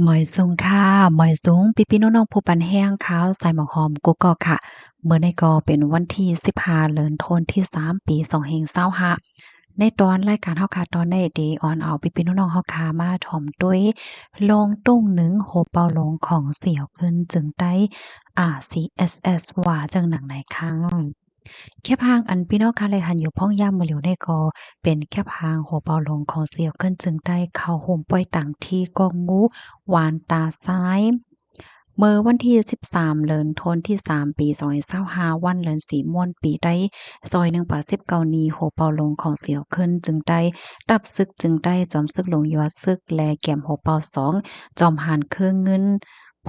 หมอยซุงค่ะหมอยซุงพี่ๆน้องๆผู้ปันแห้งขาวใส่หมอกหอมกุ๊กกอกค่ะเมื่อในก็เป็นวันที่15เดือนธันวาคมที่3ปี2565ในตอนรายการเฮาค่ะตอนในเดออนเอาพี่ๆน้องๆเฮาค่ะมาถ่อมตุ้ยลองตุ้งหนึ่งโหเปาหลงของเสี่ยวขึ้นจึงได้CSS ว่าจังหนังไหนค่ะแค่พางอันพี่น้องค่ะเลยหันอยู่พ้องย่ามมาเหลียวในก็เป็นแค่พางหัวเปาหลงของเสี่ยวขึ้นจึงได้เข้าโฮมป้อยต่างที่กองงูหวานตาซ้ายเมื่อวันที่13เดือนธันวาคมที่3ปี2025วันเดือน4ม่วนปีได้ซอย1ป่า19นี้หัวเปาหลงของเสี่ยวขึ้นจึงได้ดับศึกจึงได้จอมศึกหลงยอดศึกและแก่มหัวเปา2จอมหานเครื่องเงิน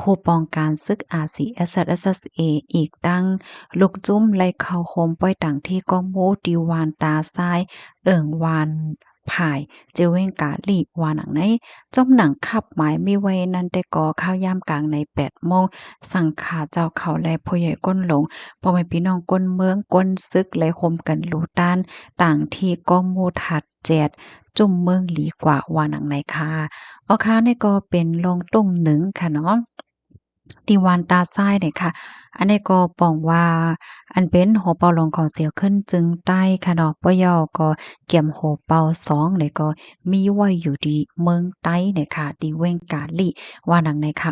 ผู้ปองการศึก RCSSA อีกดัง ลูกจุ้มไล่เข้าโฮมป้อยต่างที่ก้องโมดีวานตาซ้ายเอิ่งวานผายเจเว้งกาลีวาหนังในจ้อมหนังขับหมายมีไว้นันได้ก่อข้าวยามกลางใน8โมงสังขาเจ้าเขาและพ่อใหญ่ก้นหลงพ่อแม่พี่น้องก้นเมืองก้นซึกและโฮมกันลูต้านต่างที่ก้องโมถัดแจดจุ่มเมืองหลีกว่าวาหนังในค่ะเอาค่ะนี่ก็เป็นลงตุ้งหนึ่งค่ะเนาะติวานตาซ้ายเนี่ยค่ะ อันนี้ก็ป้องว่าอันเป็นหัวเปาหลงของเสียวขึ้นจึงใต้ค่ะเนาะปยอก็เกี่ยมหัวเปา2เนี่ยก็มีไว้อยู่ดีเมืองใต้เนี่ยค่ะดีเว้งกาลีว่าหนังในค่ะ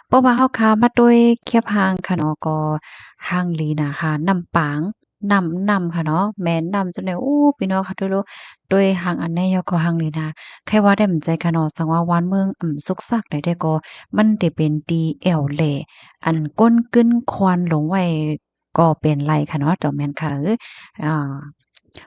เพราะว่าเฮาค้ามาด้วยเคียบหางค่ะเนาะก็หางลีนะคะน้ำปางนำค่ะเนาะแม่นนำจนได้โอ้พี่น้องค่ะด้วยหางอันใดยอก็หางลีนะใครว่าได้มันใจค่ะเนาะสังว่าวานเมืองสุกซักได้ก็มันได้เป็นดีแอวแล อันก้นกึ้นควานหลงไว้ก็เป็นไรค่ะเนาะเจ้าแม่นค่ะอ่า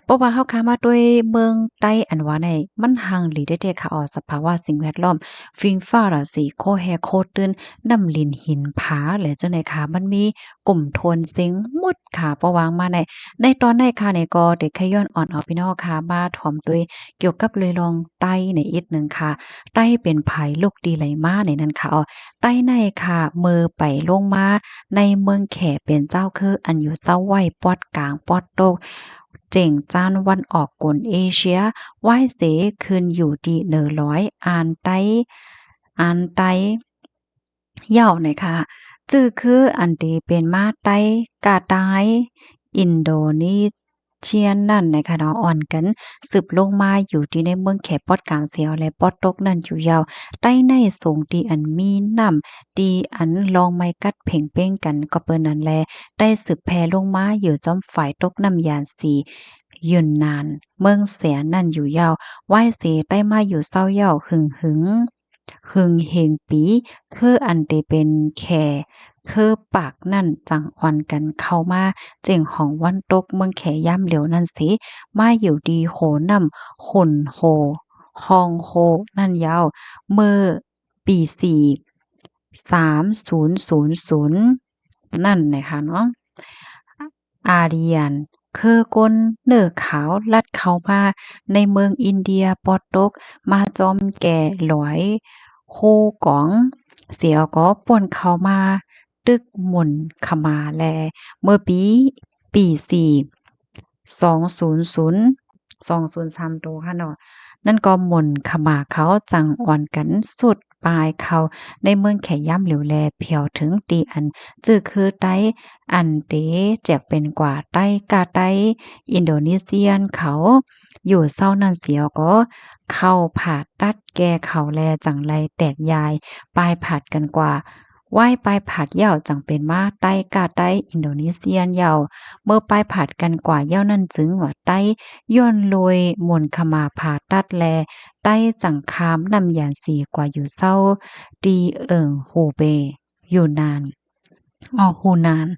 เพราะว่าเฮาค้ามาด้วยเมืองใต้อันว่าในมันห่างหลีได้เดะค่ะสภาวะสิ่งแวดล้อมฟิงฟ้าราศีโคแฮโคตื้นน้ำลินหินผาและจังได๋ค่ะมันมีกลุ่มโทนเสียงหมดค่ะเพราะวางมาในตอนในค่ะนี่ก็ได้ขย้อนอ่อนเอาพี่น้องค่ะมาถ่อมด้วยเกี่ยวกับเลยลองใต้ในอีกหนึ่งค่ะใต้เป็นไผลูกดีไหลมาในนั้นค่ะใต้ในค่ะมือไปลงมาในเมืองแขเป็นเจ้าคืออันอยู่เศร้าไว้ปอดกลางปอดโตกเจ่งจานวันออกกลเอเชียไหว้เสคืนอยู่ดีเหนือร้อยอ่านไต้เหย่าหน่อยค่ะจื่อคืออันที่เป็นมาไต้กาตายอินโดนีเซียนนั่นนะคะเนาะอ่อนกันสืบลงมาอยู่ที่ในเมืองแขปอดกลางเสียวและปอดตกนั่นอยู่ยาวใต้ในสูงที่อันมีน้ำที่อันลองไม้กัดเพ่งเป้งกันก็เปิ้นนั่นแลได้สืบแผ่ลงมาอยู่จอมฝ่ายตกน้ำยานสียืนนานเมืองเสียนั่นอยู่ยาวไหว้เสใต้มาอยู่เศร้าเหย้าหึงเฮงปีคืออันที่เป็นแค่คือปากนั่นจังอ่อนกันเข้ามาเจิงของวันตกเมืองแขย่ำเหลียวนั่นสิมาอยู่ดีโหนำหุ่นโหฮองโฮนั่นยาวเมื่อปี4 3000นั่นนะคะเนาะอาเรียนคือก้นเนื้อขาวลัดเข้ามาในเมืองอินเดียปอดตกมาจอมแก่หลอยฮูกองเสียวก็ป่วนเข้ามาตึกหมุนขมาแลเมื่อปี4 2003โตค่ะเนาะนั่นก็หมุนขมาเขาจังอ่อนกันสุดปลายเขาในเมืองแขย่ำเหลวแลเพียวถึงตีอันจื้อคือไต้อันเตแจกเป็นกว่าไต้กาไต้อินโดนีเซียนเขาอยู่เศร้านั่นเสียวก็เข้าผ่าตัดแก้เขาแลจังไรแตกยายปลายผาดกันกว่าไหว้ปลายผาดเหย้าจังเป็นมาไต้กาไต้อินโดนีเซียนเหย้าเมื่อปลายผาดกันกว่าเหย้านั่นจึงว่าไต้ย้อนลวยมนต์ขมาผ่าตัดแลใต้จังคามนำยานสีกว่าอยู่เศร้าดีหูเบอยู่นานหูนาน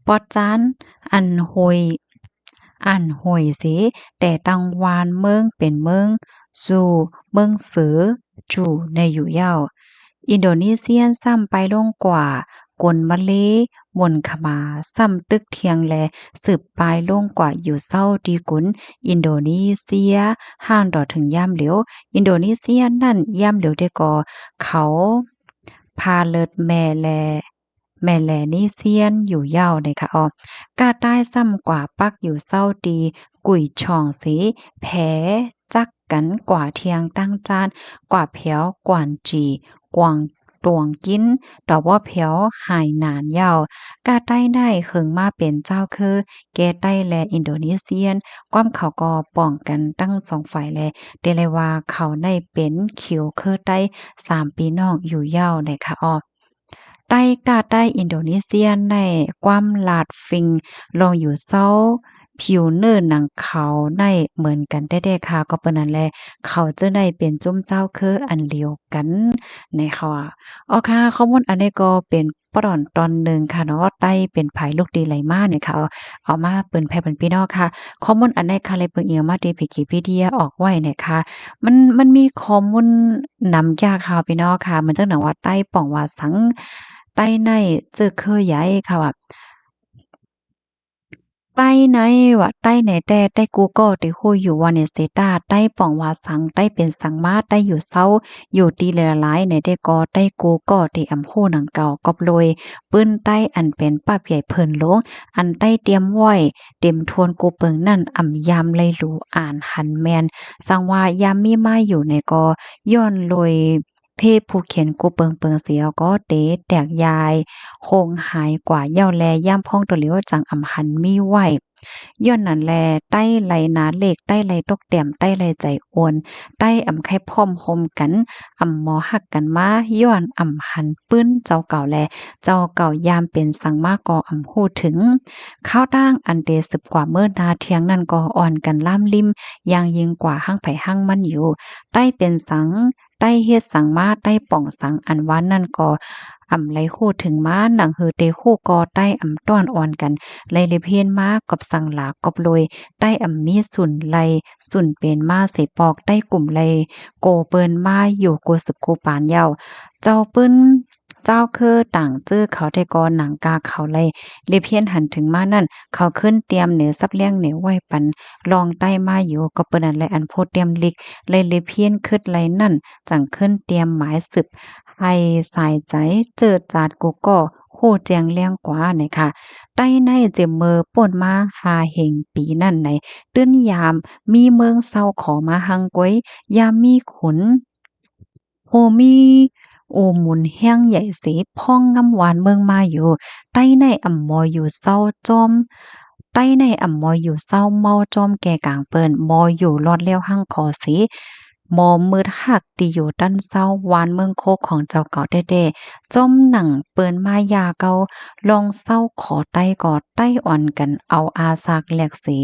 ปอดจานอันโหยอันโหยสิแต่ตังวานเมืองเป็นเมืองสู่เมืองเสือจูในอยู่เย้าอินโดนีเซียนซ้ำไปลงกว่ากลมะเลมนขมาซ้ำตึกเทียงแลสืบปลายลงกว่าอยู่เศร้าดีกุนอินโดนีเซียห่างดอถึงย่ามเหลียวอินโดนีเซียนั่นย่ามเหลียวได้ก่อเขาพาเลิดแม่แลนี่เซียนอยู่ยาวเลยค่ะกาใต้ซ้ำกว่าปักอยู่เศร้าดีกุยช่องสีแผจักกันกว่าเทียงตั้งจานกว่าเผียวกว่านจี กวางตวงกินดอกว่าเผียวหายหนานยาวกาใต้ได้เคิงมาเป็นเจ้าคือแกใต้และอินโดนีเซียนความเขาก็ป้องกันตั้งสองฝ่ายแลเดเลยว่าเขาได้เป็นคิวคือใต้3ปีน้องอยู่ยาวในค่ะอ้อใต้กาใต้อินโดนีเซียในความลาดฟิงลองอยู่เซาผิวเนื้อหนังเขาในเหมือนกันแท้ๆค่ะก็เปิ้นนั่นแหละเขาจะได้เป็นจุ้มเจ้าคืออันเดียวกันในค่ะ อ๋อค่ะข้อมูลอันนี้ก็เป็นปร่อนตอนหนึ่งค่ะเนาะใต้เป็นไผลูกดีไหลมาเนี่ยค่ะเอามาเปิ้นแผ่เปิ้นพี่น้องค่ะข้อมูลอันใดค่ะเลยเปิ้งเอียงมาที่ Wikipedia ออกไว้เนี่ยค่ะมันมีข้อมูลนำยากค่ะพี่น้องค่ะมันจังหนังว่าใต้ป่องว่าสังใต้ในเจอเคยใหญ่ค่ะว่า ใต้ในว่าใต้ในแต่ใต้กูก็ที่ฮู้อยู่ว่าในเซตาใต้ป่องว่าสังใต้เป็นสังมาใต้อยู่เซาอยู่ตีหลายๆในได้ก็ใต้กูก็ที่อำฮู้หนังเก่ากอบโลยปื้นใต้อันเป็นป้าใหญ่เพิ่นหลวงอันใต้เตรียมไว้เต็มทวนกูเปิงนั่นอ่ำยามเลยรู้อ่านหันแมนสังว่ายามมีมาอยู่ในก็ย้อนโลยเพผู้เขียนกูเปิงเสียก็เตะแตกยายคงหายกว่าเย้าแลย่ำพ่องตัวเหลียวจังอำหันมีไว้ ย้อนนั่นแลใต้ไหลนาเลขใต้ไหลตกเตี่ยมใต้ไหลใจโอนใต้อำไข่พร้อมโฮมกันอำหมอหักกันมาย้อนอำหันปื้นเจ้าเก่าแลเจ้าเก่ายามเป็นสังมาก่ออำฮู้ถึงข้าวตั้งอันเดสืบกว่าเมื่อนาเทียงนั่นก็อ่อนกันล่ามลิ่มยังยิงกว่าห้างไผห้างมันอยู่ใต้เป็นสังใต้เฮ็ดสังมาใต้ป่องสังอันวานนั่นก็อำไหลคู่ถึงมาหนังหือเตคู่กอใต้อำต้อนอ่อนกัน ไลเลเพียนมากกับสังหลากอบลอยใต้อ่ำมีสุนไลสุนเป็นมาเสปอกใต้กลุ่มไลโกเปิ้นมาอยู่โกสึบโกปานยาวเจ้าเปิ้นเจ้าคือต่างจื้อเขาได้กอหนังกาเขาไลเลเพียนหันถึงมานั่นเขาขึ้นเตรียมเหนือซับเลี้ยงเหนือไว้ปันลองใต้มาอยู่ก็เปิ้นนั่นแหละอันโพเตรียมลิกไลเลเพียนขึ้นไลนั่นจังขึ้นเตรียมหมายสืบให้สายใจเจิดจาดกูก็โคแจงเลี้ยงกว่าเนี่ยค่ะ ใต้ในเจมเมอป่นมาหาเหงปีนั่นไหนตื้นยามมีเมืองเศร้าขอมาหังก้วยยามมีขุนโฮมีโอหมุนแห้งใหญ่สีพ่องงำหวานเมืองมาอยู่ใต้ในอ่ำมออยู่เศร้าจอมใต้ในอ่ำมออยู่เศร้าเมาจอมแก่กลางเปิ้นมออยู่รอดแล้วหังขอสีหมอมืดหักตีอยู่ด้านเศร้าวานเมืองโคกของเจ้าเก่าเด้ๆจอมหนังเปิ้นมายาเกา ลองเศร้าขอใต้กอดใต้อ่อนกันเอาอาซากแหลกสี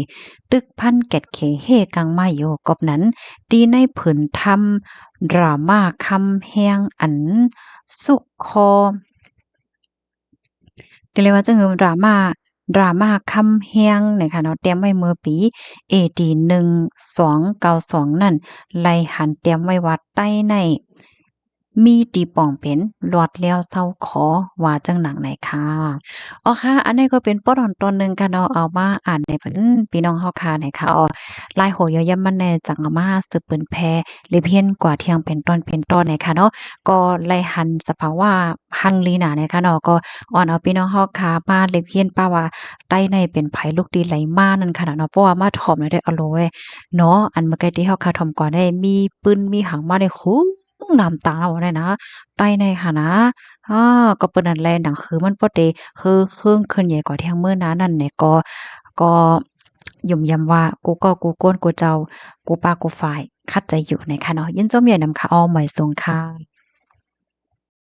ตึกพันแกดเขเฮกังมาอยู่กบนั้นตีในผืนทำดราม่าคำแหงอันสุกคอก็เรียกว่าจังดราม่าคำแหงเนี่ยค่ะเนาะเตรียมไว้เมื่อปี AD 1292นั่นไล่หันเตรียมไว้ว่าใต้ในมีตีป่องเป็นหลอดแล้วเศร้าขอว่าจังหนังไหนค่ะอ๋อค่ะอันนี้ก็เป็นปตอนตอนหนึ่งค่ะเนาะเอามาอ่านในเพิ่นพี่น้องเฮาค่ะไหนค่ะอ๋อลายโหยอย่ำมันแน่จังเอามาสืบเปิ้นแพหรือเพี้ยนกว่าเที่ยงเป็นตอนไหนค่ะเนาะก็ไล่หันสภาวะฮังลีน่ะเนี่ยค่ะเนาะก็อ่อนเอาพี่น้องเฮาค่ะมาเล็กเพี้ยนป้าว่าใต้ในเป็นไผลูกดีไหลมานั่นค่ะเนาะเพราะว่ามาถ่อมแล้วได้เอาโลยเนาะอันเมื่อกี้ที่เฮาค่ะถ่อมก่อนได้มีปืนมีหางมาได้คูน้ำตาเอาได้นะ ใต้ในค่ะนะอาก็เปิ้นนั่นแหละหนังคือมันบ่ได้คือเครื่องเคลื่อนใหญ่กว่าเที่ยงมื้อนั้นนั่นแหละก็ย่อมย้ำว่ากูก็กูโก้นกูเจ้ากูป้ากูฝ่ายคัดใจอยู่ในค่ะเนาะยินจมใหญ่นำค่ะอ้อหมอยสูงค่ะ